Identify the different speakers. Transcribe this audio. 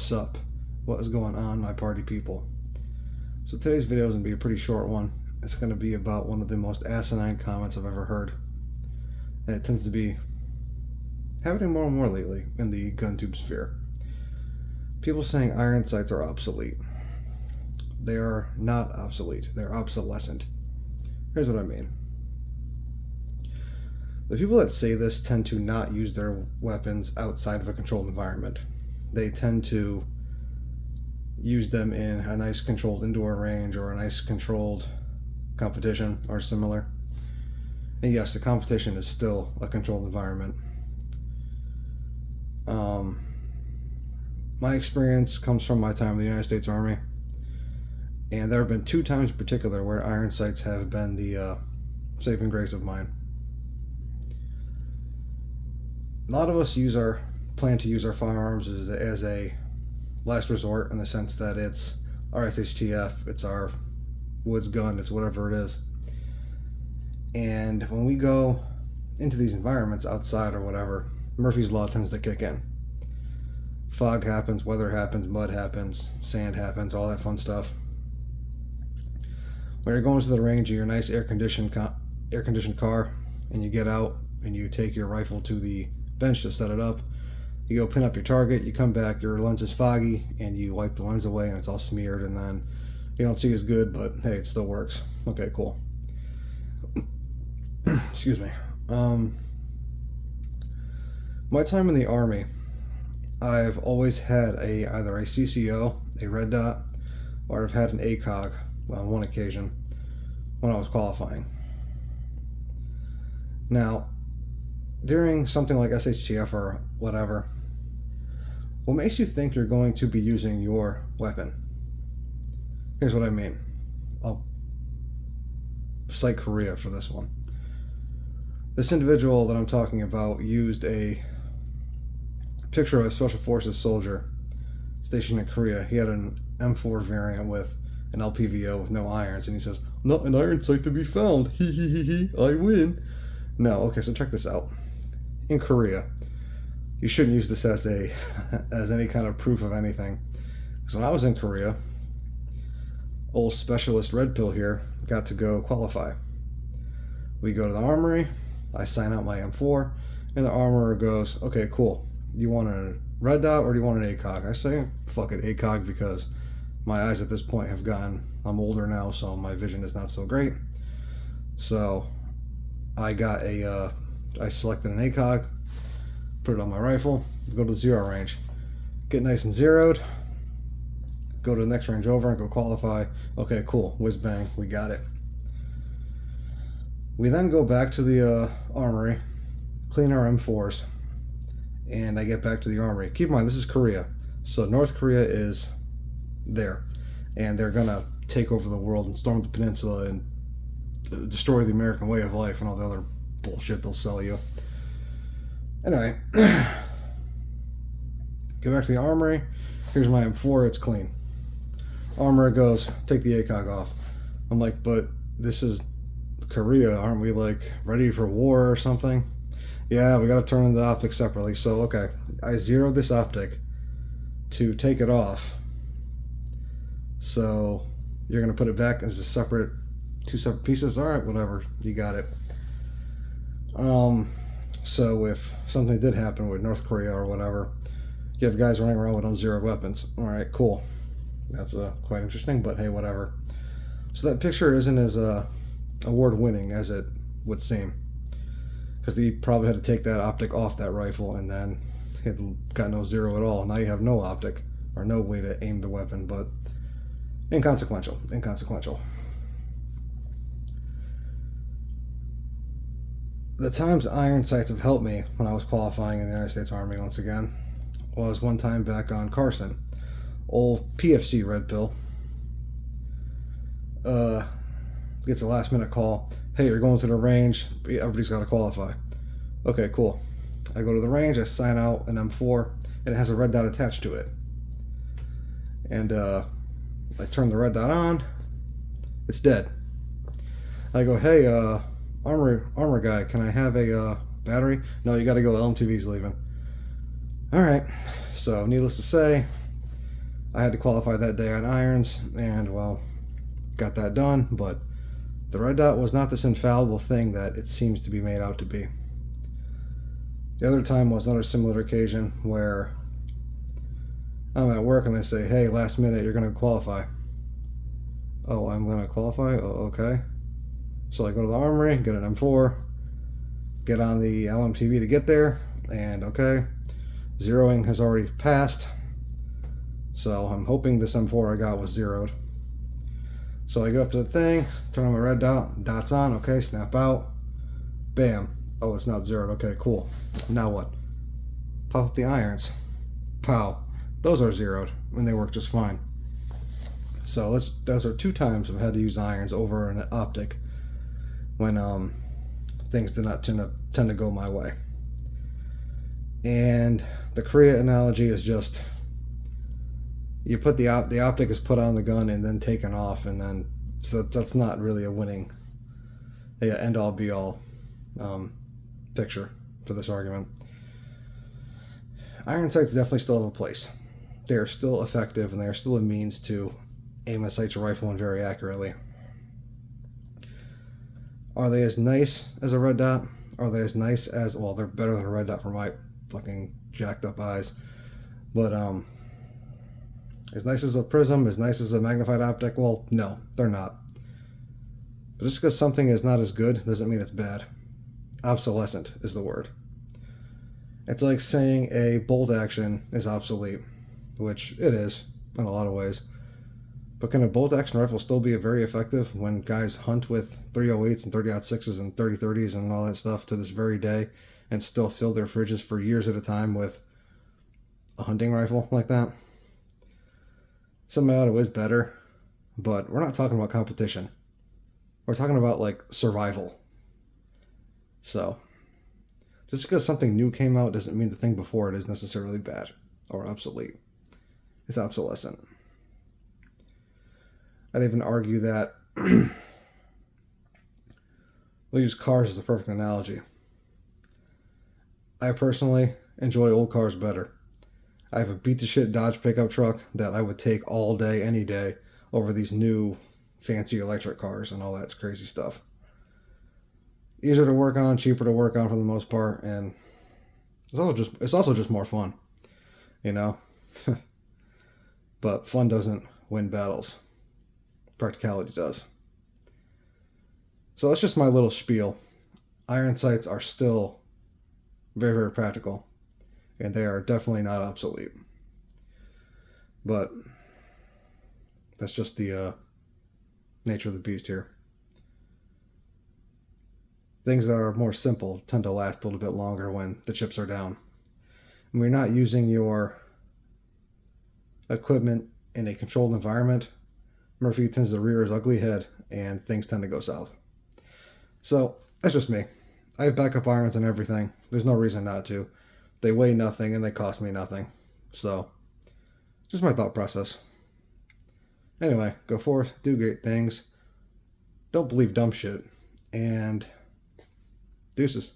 Speaker 1: What's up? What is going on, my party people? So today's video is going to be a pretty short one. It's going to be about one of the most asinine comments I've ever heard. And it tends to be happening more and more lately in the gun tube sphere. People saying iron sights are obsolete. They are not obsolete. They're obsolescent. Here's what I mean. The people that say this tend to not use their weapons outside of a controlled environment. They tend to use them in a nice controlled indoor range or a nice controlled competition or similar. And yes, the competition is still a controlled environment. My experience comes from my time in the United States Army. And there have been 2 times in particular where iron sights have been the saving grace of mine. A lot of us plan to use our firearms as a last resort, in the sense that it's our SHTF, it's our woods gun, it's whatever it is. And when we go into these environments outside or whatever, Murphy's Law tends to kick in. Fog happens, weather happens, mud happens, sand happens, all that fun stuff. When you're going to the range in your nice air-conditioned car, and you get out and you take your rifle to the bench to set it up, you go pin up your target, you come back, your lens is foggy, and you wipe the lens away and it's all smeared, and then you don't see as good, but hey, it still works. Okay, cool. Excuse me. My time in the Army, I've always had either a CCO, a red dot, or I've had an ACOG on one occasion when I was qualifying. Now, during something like SHTF or whatever, what makes you think you're going to be using your weapon? Here's what I mean. I'll cite Korea for this one. This individual that I'm talking about used a picture of a Special Forces soldier stationed in Korea. He had an M4 variant with an LPVO with no irons, and he says, "Not an iron sight to be found. Hee hee hee hee, I win." No, okay, so check this out. In Korea, you shouldn't use this as any kind of proof of anything. Because when I was in Korea, old specialist Red Pill here got to go qualify. We go to the armory, I sign out my M4, and the armorer goes, "Okay, cool. Do you want a red dot or do you want an ACOG?" I say, fuck it, ACOG, because my eyes at this point have gone, I'm older now, so my vision is not so great. So I selected an ACOG, put it on my rifle, go to the zero range, get nice and zeroed, go to the next range over and go qualify. Okay, cool, whiz bang, we got it. We then go back to the armory, clean our M4s, and I get back to the armory. Keep in mind, this is Korea, so North Korea is there, and they're gonna take over the world and storm the peninsula and destroy the American way of life and all the other bullshit they'll sell you. Anyway, go back to the armory. Here's my M4, it's clean. Armorer goes, "Take the ACOG off." I'm like, "But this is Korea, aren't we like ready for war or something?" "Yeah, we gotta turn in the optic separately." So okay, I zeroed this optic to take it off. So you're gonna put it back as two separate pieces? Alright, whatever, you got it. So if something did happen with North Korea or whatever, you have guys running around with unzeroed weapons. Alright, cool. That's quite interesting, but hey, whatever. So that picture isn't as award-winning as it would seem, because he probably had to take that optic off that rifle, and then it got no zero at all. Now you have no optic, or no way to aim the weapon, but inconsequential. The times iron sights have helped me when I was qualifying in the United States Army once again was one time back on Carson. Old PFC Red Pill gets a last minute call. "Hey, you're going to the range, everybody's got to qualify." Okay, cool. I go to the range, I sign out an M4, and it has a red dot attached to it. And I turn the red dot on, it's dead. I go, "Hey, armor guy, can I have a battery?" "No, you got to go, LMTV's leaving." All right, so needless to say, I had to qualify that day on irons, and well, got that done, but the red dot was not this infallible thing that it seems to be made out to be. The other time was another similar occasion where I'm at work and they say, hey, last minute, you're going to qualify. Oh, I'm going to qualify? Oh, okay. So I go to the armory, get an M4, get on the LMTV to get there, and okay, zeroing has already passed. So I'm hoping this M4 I got was zeroed. So I get up to the thing, turn on my red dot, dot's on, okay, snap out, bam. Oh, it's not zeroed, okay, cool. Now what? Pop up the irons. Pow. Those are zeroed, and they work just fine. So those are 2 times I've had to use irons over an optic when things did not tend to go my way. And the Korea analogy is just, you put the optic is put on the gun and then taken off, and then so that's not really a winning end all be all picture for this argument. Iron sights definitely still have a place. They are still effective, and they are still a means to aim a sights rifle and very accurately. Are they as nice as a red dot? Are they as nice as, well, they're better than a red dot for my fucking jacked up eyes. But as nice as a prism, as nice as a magnified optic, well, no, they're not. But just because something is not as good doesn't mean it's bad. Obsolescent is the word. It's like saying a bolt action is obsolete, which it is in a lot of ways. But can a bolt action rifle still be very effective when guys hunt with 308s and 30-06s and 30-30s and all that stuff to this very day and still fill their fridges for years at a time with a hunting rifle like that? Semi-auto is better, but we're not talking about competition. We're talking about like survival. So, just because something new came out doesn't mean the thing before it is necessarily bad or obsolete. It's obsolescent. I'd even argue that we'll use cars as a perfect analogy. I personally enjoy old cars better. I have a beat-to-shit Dodge pickup truck that I would take all day, any day, over these new fancy electric cars and all that crazy stuff. Easier to work on, cheaper to work on for the most part, and it's also just more fun, you know? But fun doesn't win battles. Practicality does. So that's just my little spiel. Iron sights are still very, very practical, and they are definitely not obsolete. But that's just the nature of the beast here. Things that are more simple tend to last a little bit longer when the chips are down. And we're not using your equipment in a controlled environment, Murphy tends to rear his ugly head, and things tend to go south. So, that's just me. I have backup irons and everything. There's no reason not to. They weigh nothing, and they cost me nothing. So, just my thought process. Anyway, go forth, do great things. Don't believe dumb shit. And deuces.